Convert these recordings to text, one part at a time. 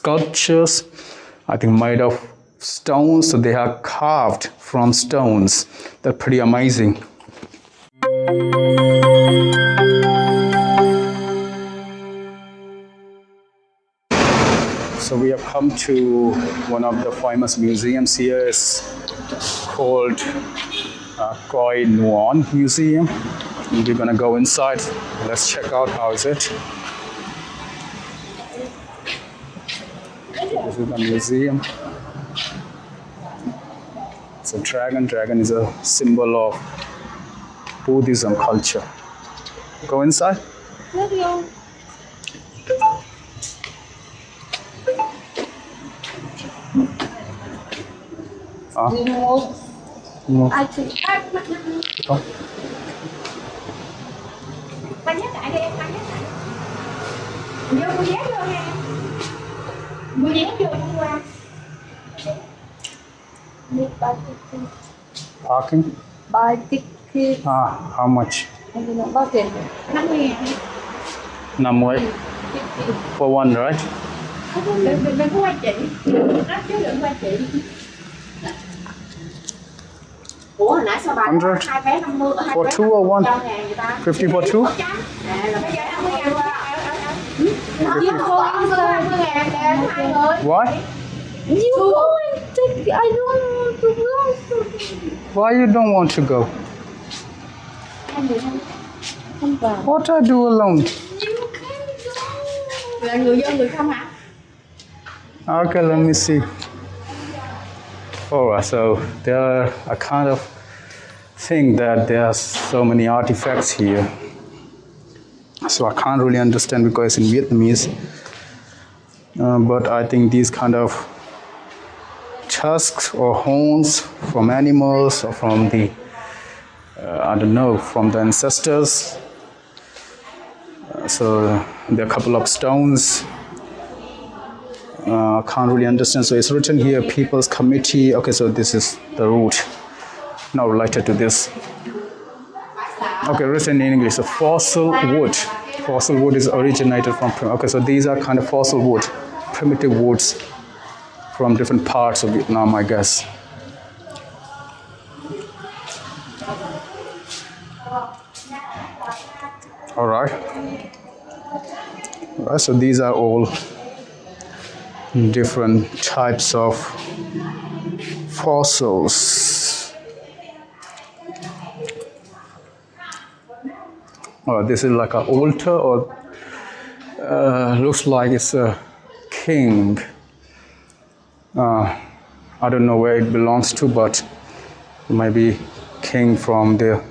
sculptures, I think made of stones, so they are carved from stones. They're pretty amazing. So we have come to one of the famous museums here. It's called Coi Nguon Museum. And we're gonna go inside. Let's check out how is it. This is the museum. It's a dragon. Dragon is a symbol of Buddhism culture. Go inside. Parking? Buy ticket. How much? Bao tiền? 50.000. 50 for one, right? Đừng có qua chị. Rất chứ đừng qua chị. Ủa hồi nãy sao bà 100 hai vé 50 for two or one? 50 for two? Why? You go and take. I don't want to go. Why you don't want to go? Không vào. What I do alone? Là người dân người không hả? Okay, let me see. Alright, so there I kind of think that there are so many artifacts here. So I can't really understand because it's in Vietnamese. But I think these kind of tusks or horns from animals or from the, I don't know, from the ancestors. So there are a couple of stones. I can't really understand. So it's written here, People's Committee. Okay, so this is the route. Not related to this. Okay, written in English. So fossil wood. Fossil wood is originated from. Okay, so these are kind of fossil wood, primitive woods from different parts of Vietnam, I guess. All right. All right. So these are all different types of fossils. Oh, this is like an altar, or looks like it's a king. I don't know where it belongs to, but it might be king from the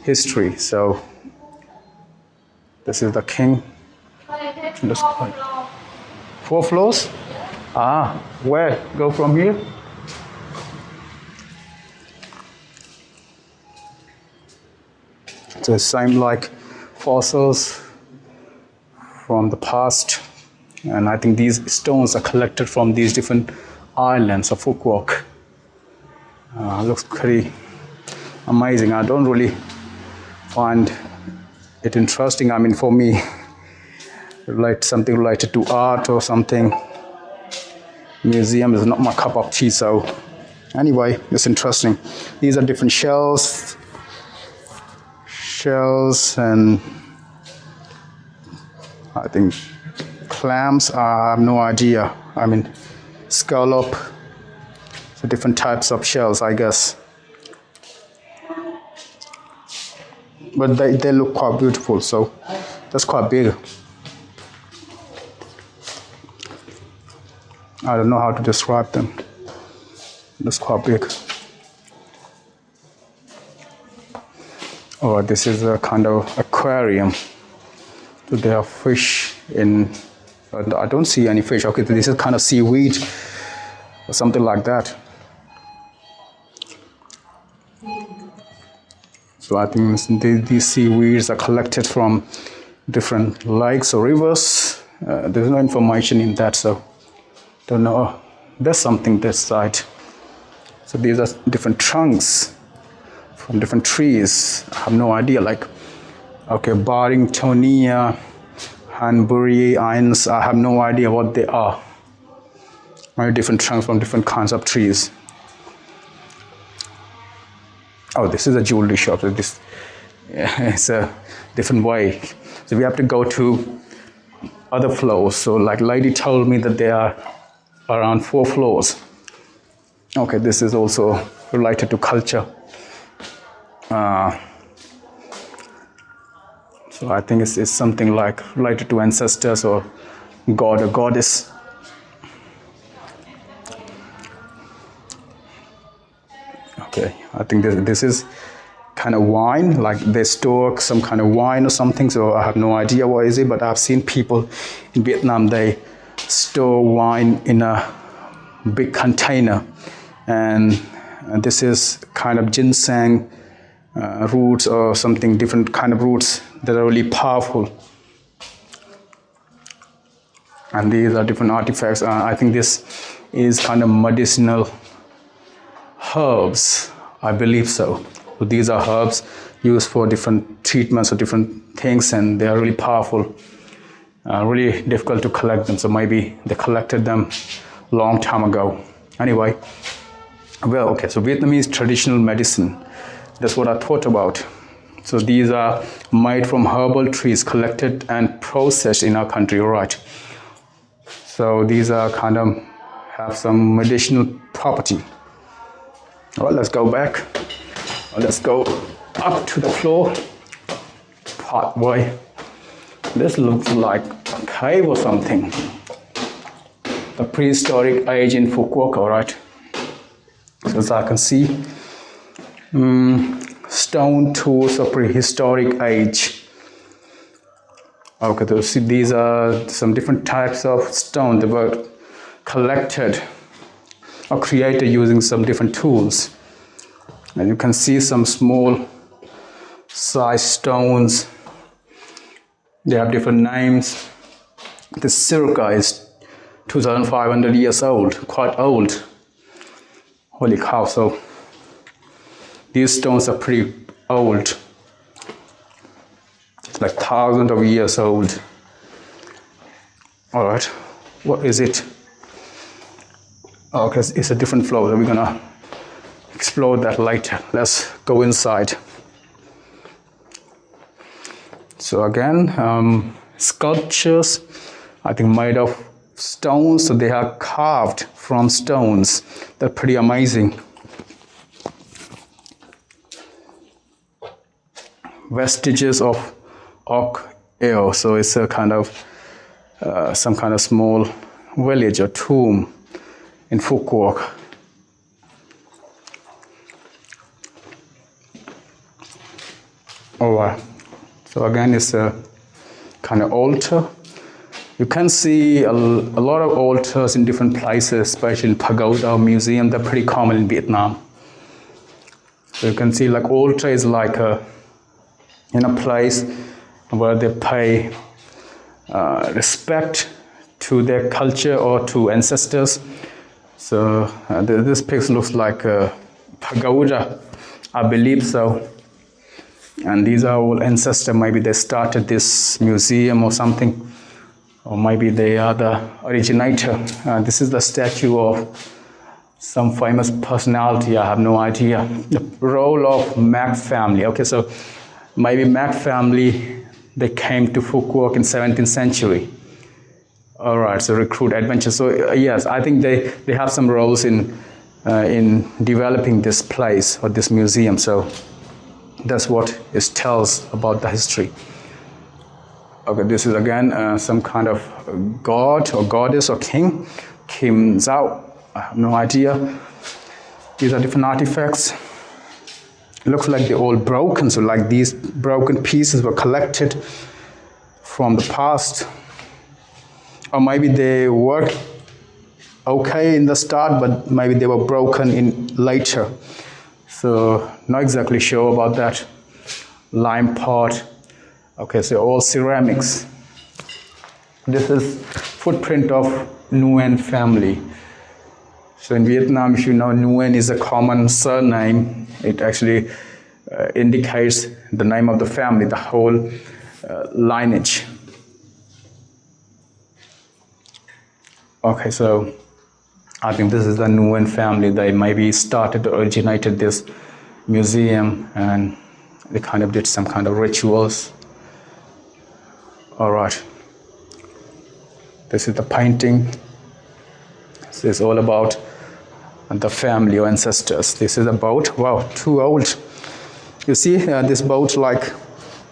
history. So this is the king. Looks like 4 floors. Where? Go from here? So it seems like fossils from the past. And I think these stones are collected from these different islands of Phu Quoc. Looks pretty amazing. I don't really find it interesting. I mean, for me, like something related to art or something. Museum is not my cup of tea, so anyway, it's interesting. These are different shells, and I think clams. I have no idea. I mean, scallop. So different types of shells, I guess. But they look quite beautiful, so that's quite big. I don't know how to describe them. That's quite big. Oh, this is a kind of aquarium. So there are fish in. I don't see any fish. Okay, this is kind of seaweed or something like that. So I think these seaweeds are collected from different lakes or rivers. There's no information in that, so don't know. There's something this side. So these are different trunks from different trees. I have no idea. Like, okay, Barringtonia, Hanburi irons, I have no idea what they are. Very different trunks from different kinds of trees. Oh, this is a jewelry shop. So this it's a different way. So we have to go to other floors. So like lady told me that there are around 4 floors. Okay, this is also related to culture. So I think it's something like related to ancestors or god or goddess. Okay, I think this is kind of wine, like they store some kind of wine or something, so I have no idea what is it, but I've seen people in Vietnam, they store wine in a big container, and this is kind of ginseng roots or something, different kind of roots that are really powerful. And these are different artifacts. I think this is kind of medicinal herbs, I believe so. So these are herbs used for different treatments or different things, and they are really powerful. Really difficult to collect them, so maybe they collected them long time ago. Anyway, well, okay, so Vietnamese traditional medicine, that's what I thought about. So these are made from herbal trees collected and processed in our country, all right. So these are kind of have some medicinal property. All right, let's go back. Let's go up to the floor, part way. This looks like a cave or something. The prehistoric age in Phu Quoc, all right. So as I can see, stone tools of prehistoric age. Okay, so see, these are some different types of stone that were collected or created using some different tools. And you can see some small size stones. They have different names. This circa is 2,500 years old, quite old. Holy cow, so these stones are pretty old. It's like thousands of years old. All right, what is it? Okay, it's a different floor, so we're gonna explore that later. Let's go inside. So again, sculptures, I think made of stones, so they are carved from stones. They're pretty amazing. Vestiges of Oc Eo, so it's a kind of some kind of small village or tomb in Phu Quoc. All right. So again, it's a kind of altar. You can see a lot of altars in different places, especially in pagoda or museum. They're pretty common in Vietnam. So you can see like altar is like in a place where they pay respect to their culture or to ancestors. So this picture looks like a pagoda, I believe so. And these are all ancestors. Maybe they started this museum or something, or maybe they are the originator. This is the statue of some famous personality. I have no idea. The role of Mac family. Okay, so maybe Mac family, they came to Phu Quoc in 17th century. All right, so recruit adventure. So yes, I think they have some roles in developing this place or this museum. So that's what it tells about the history. Okay, this is again some kind of god or goddess or king, Kim Zhao. I have no idea. These are different artifacts. It looks like they're all broken, so like these broken pieces were collected from the past. Or maybe they worked okay in the start, but maybe they were broken in later. So not exactly sure about that. Lime pot. Okay, so all ceramics. This is footprint of Nguyen family. So in Vietnam, if you know, Nguyen is a common surname. It actually indicates the name of the family, the whole lineage. Okay, so I think this is the Nguyen family. They maybe originated this museum, and they kind of did some kind of rituals. All right. This is the painting. This is all about the family or ancestors. This is a boat. Wow, too old. You see, this boat like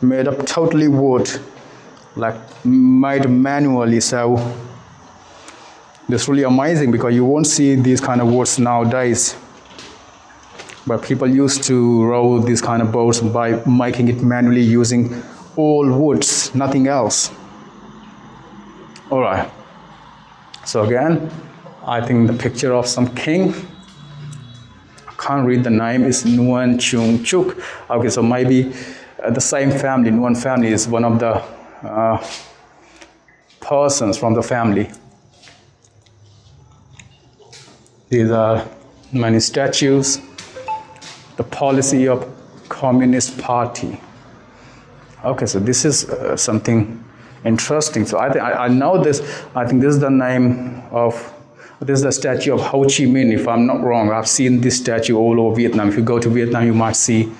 made of totally wood, like made manually. So it's really amazing because you won't see these kind of boats nowadays. But people used to row these kind of boats by making it manually using all woods, nothing else. All right. So again, I think the picture of some king. I can't read the name. Is Nguyen Trung Truc. Okay, so maybe the same family. Nguyen family is one of the persons from the family. These are many statues. The policy of Communist Party. Okay, so this is something interesting. So I know this. I think this is the name of, this is the statue of Ho Chi Minh, if I'm not wrong. I've seen this statue all over Vietnam. If you go to Vietnam, you might see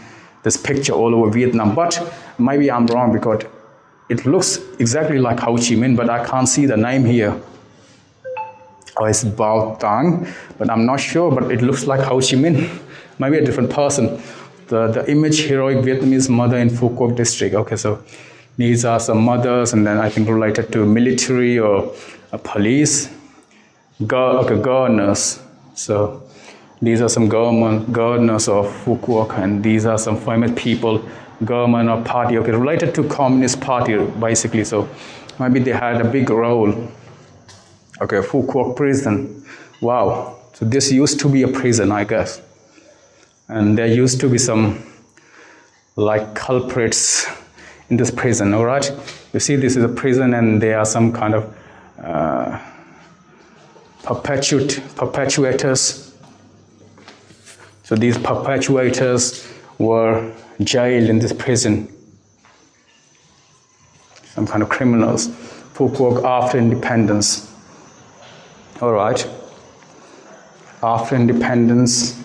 this picture all over Vietnam. But maybe I'm wrong because it looks exactly like Ho Chi Minh, but I can't see the name here. Or it's Bao Tang, but I'm not sure, but it looks like Ho Chi Minh. Maybe a different person. The image, heroic Vietnamese mother in Phu Quoc district. Okay, so these are some mothers, and then I think related to military or police. Governors. So these are some governors of Phu Quoc, and these are some famous people, government or party. Okay, related to Communist Party basically. So maybe they had a big role. Okay, Phu Quoc prison. Wow. So this used to be a prison, I guess. And there used to be some like culprits in this prison, all right? You see, this is a prison, and there are some kind of perpetuators. So these perpetuators were jailed in this prison. Some kind of criminals. Phu Quoc after independence. All right. After independence.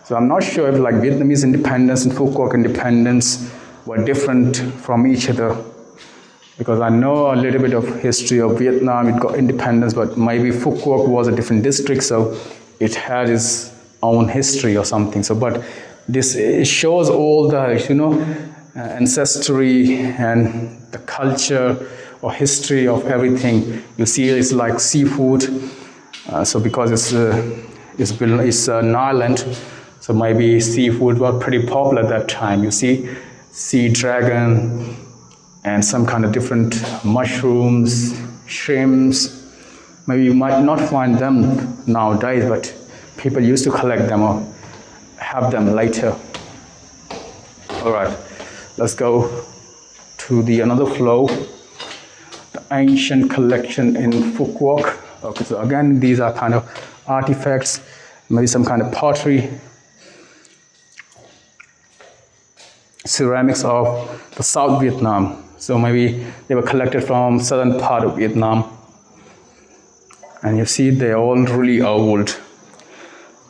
So I'm not sure if like Vietnamese independence and Phu Quoc independence were different from each other, because I know a little bit of history of Vietnam. It got independence, but maybe Phu Quoc was a different district, so it had its own history or something. So, but this, it shows all the, you know, ancestry and the culture or history of everything. You see, it's like seafood. So because it's an island. So maybe seafood was pretty popular at that time. You see, sea dragon and some kind of different mushrooms, shrimps. Maybe you might not find them nowadays, but people used to collect them or have them later. All right, let's go to the another flow, the ancient collection in Phu Quoc. Okay, so again, these are kind of artifacts, maybe some kind of pottery, ceramics of the South Vietnam. So maybe they were collected from southern part of Vietnam. And you see, they're all really old.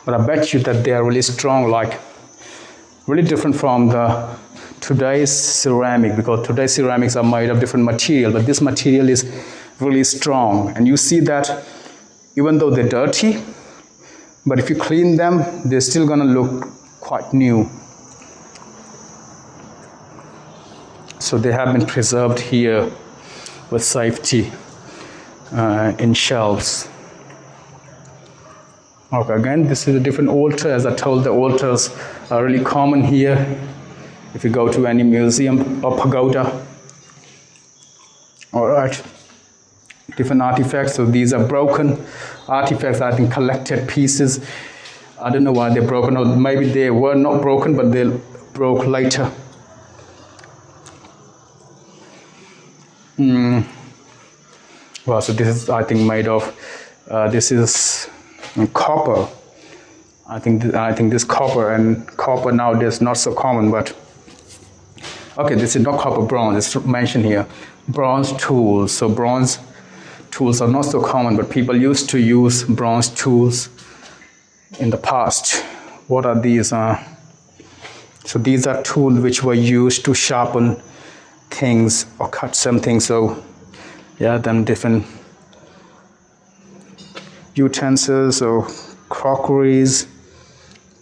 But I bet you that they are really strong, like really different from the today's ceramic, because today's ceramics are made of different material, but this material is really strong. And you see that even though they're dirty, but if you clean them, they're still gonna look quite new. So they have been preserved here with safety in shelves. Okay, again, this is a different altar. As I told, the altars are really common here. If you go to any museum or pagoda. All right, different artifacts. So these are broken artifacts, I think collected pieces. I don't know why they're broken, or maybe they were not broken, but they broke later. Well, so this is, I think, made of, this is copper. I think this copper, and copper nowadays not so common, but okay, this is not copper, bronze. It's mentioned here. Bronze tools. So bronze tools are not so common, but people used to use bronze tools in the past. What are these? So these are tools which were used to sharpen things or cut something. So yeah, then different utensils or crockeries,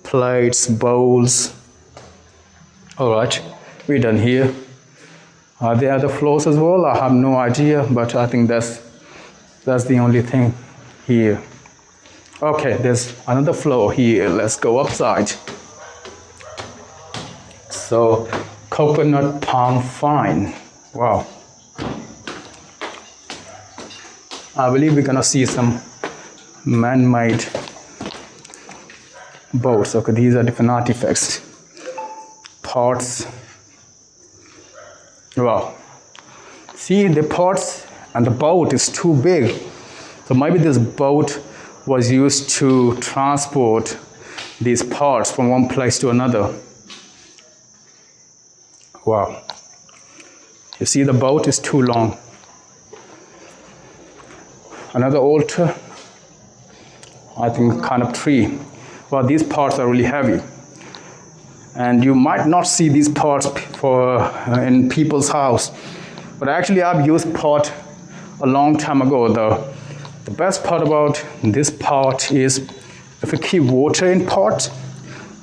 plates, bowls. All right, we're done here. Are there other floors as well? I have no idea, but I think that's the only thing here. Okay, there's another floor here. Let's go upside. So, coconut palm fine. Wow. I believe we're gonna see some man-made boats. Okay, these are different artifacts. Pots. Wow. See, the pots and the boat is too big. So maybe this boat was used to transport these pots from one place to another. Wow. You see, the boat is too long. Another altar, I think kind of tree. Well, these pots are really heavy. And you might not see these pots in people's house. But actually, I've used pot a long time ago. The best part about this pot is if you keep water in pot,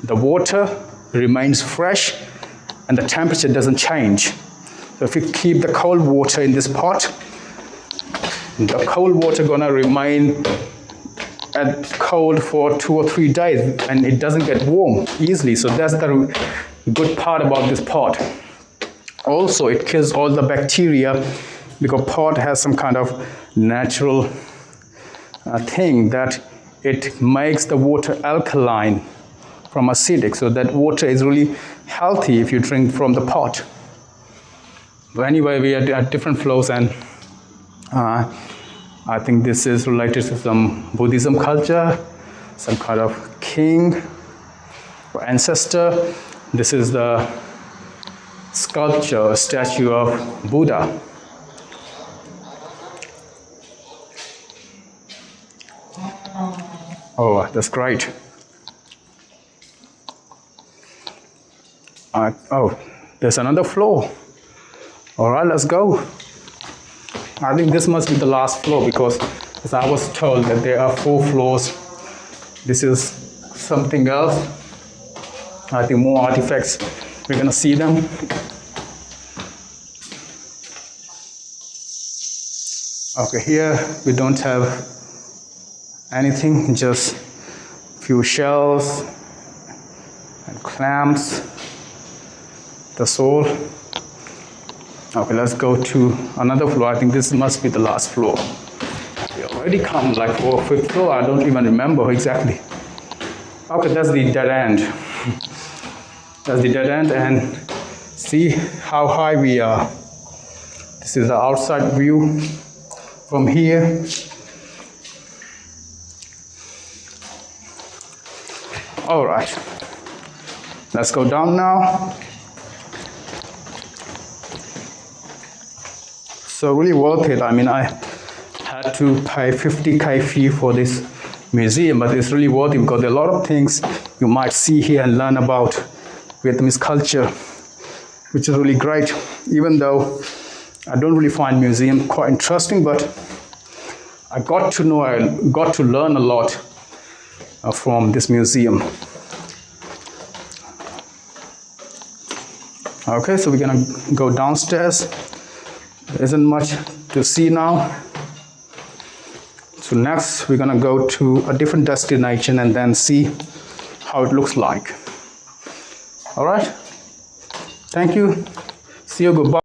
the water remains fresh and the temperature doesn't change. So if you keep the cold water in this pot, the cold water gonna remain at cold for 2 or 3 days and it doesn't get warm easily. So that's the good part about this pot. Also, it kills all the bacteria because pot has some kind of natural thing that it makes the water alkaline from acidic. So that water is really healthy if you drink from the pot. But anyway, we are at different floors, and I think this is related to some Buddhism culture, some kind of king or ancestor. This is the sculpture, a statue of Buddha. Oh, that's great. Oh, there's another floor. All right, let's go. I think this must be the last floor because as I was told that there are 4 floors. This is something else. I think more artifacts. We're gonna see them. Okay, here we don't have anything, just few shells and clamps. That's all. Okay, let's go to another floor. I think this must be the last floor. We already come like 4th or 5th floor. I don't even remember exactly. Okay, that's the dead end. That's the dead end, and see how high we are. This is the outside view from here. All right, let's go down now. So really worth it. I mean, I had to pay 50K fee for this museum, but it's really worth it because there are a lot of things you might see here and learn about Vietnamese culture, which is really great. Even though I don't really find museum quite interesting, but I got to learn a lot from this museum. Okay, so we're gonna go downstairs. There isn't much to see now. So next we're gonna go to a different destination and then see how it looks like. All right, thank you, see you, goodbye.